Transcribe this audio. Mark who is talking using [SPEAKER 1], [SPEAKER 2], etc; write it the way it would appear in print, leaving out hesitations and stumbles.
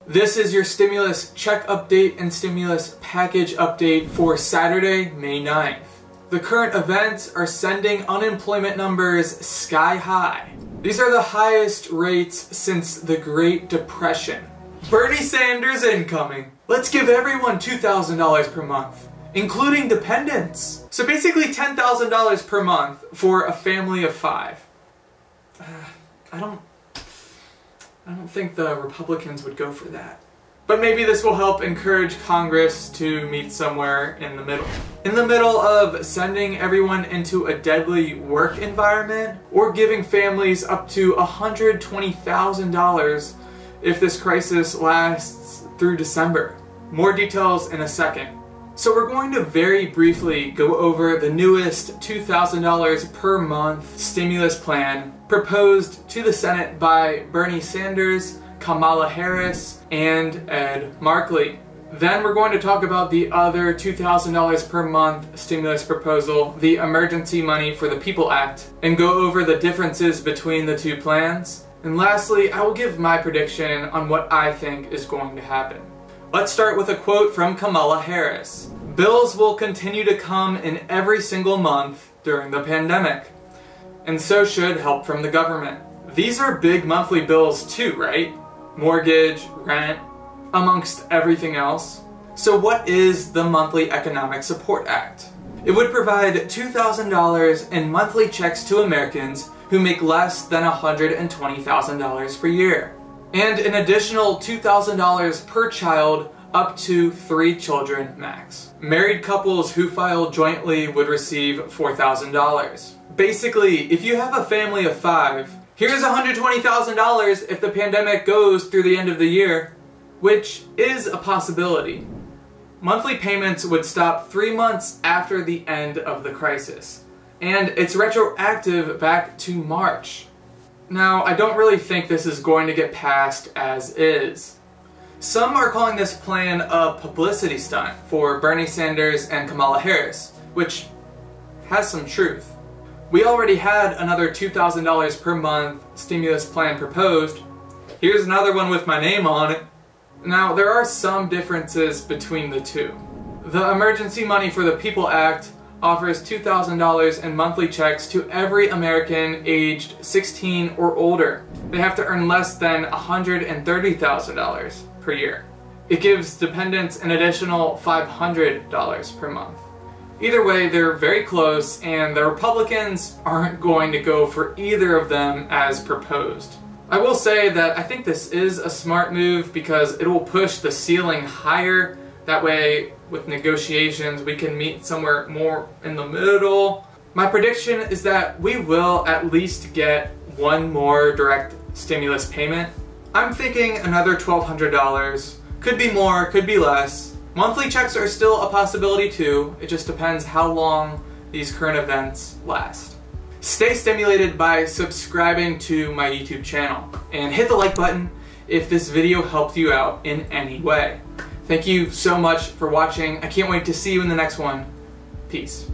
[SPEAKER 1] This is your stimulus check update and stimulus package update for Saturday, May 9th. The current events are sending unemployment numbers sky high. These are the highest rates since the Great Depression. Bernie Sanders incoming. Let's give everyone $2,000 per month, including dependents. So basically $10,000 per month for a family of 5. I don't think the Republicans would go for that. But maybe this will help encourage Congress to meet somewhere in the middle. In the middle of sending everyone into a deadly work environment, or giving families up to $120,000 if this crisis lasts through December. More details in a second. So we're going to very briefly go over the newest $2,000 per month stimulus plan proposed to the Senate by Bernie Sanders, Kamala Harris, and Ed Markey. Then we're going to talk about the other $2,000 per month stimulus proposal, the Emergency Money for the People Act, and go over the differences between the two plans. And lastly, I will give my prediction on what I think is going to happen. Let's start with a quote from Kamala Harris. "Bills will continue to come in every single month during the pandemic, and so should help from the government." These are big monthly bills too, right? Mortgage, rent, amongst everything else. So what is the Monthly Economic Support Act? It would provide $2,000 in monthly checks to Americans who make less than $120,000 per year, and an additional $2,000 per child up to 3 children max. Married couples who file jointly would receive $4,000. Basically, if you have a family of 5, here's $120,000 if the pandemic goes through the end of the year, which is a possibility. Monthly payments would stop 3 months after the end of the crisis, and it's retroactive back to March. Now, I don't really think this is going to get passed as is. Some are calling this plan a publicity stunt for Bernie Sanders and Kamala Harris, which has some truth. We already had another $2,000 per month stimulus plan proposed. Here's another one with my name on it. Now, there are some differences between the two. The Emergency Money for the People Act offers $2,000 in monthly checks to every American aged 16 or older. They have to earn less than $130,000 per year. It gives dependents an additional $500 per month. Either way, they're very close, and the Republicans aren't going to go for either of them as proposed. I will say that I think this is a smart move because it will push the ceiling higher. That way, with negotiations, we can meet somewhere more in the middle. My prediction is that we will at least get one more direct stimulus payment. I'm thinking another $1,200. Could be more, could be less. Monthly checks are still a possibility too. It just depends how long these current events last. Stay stimulated by subscribing to my YouTube channel, and hit the like button if this video helped you out in any way. Thank you so much for watching. I can't wait to see you in the next one. Peace.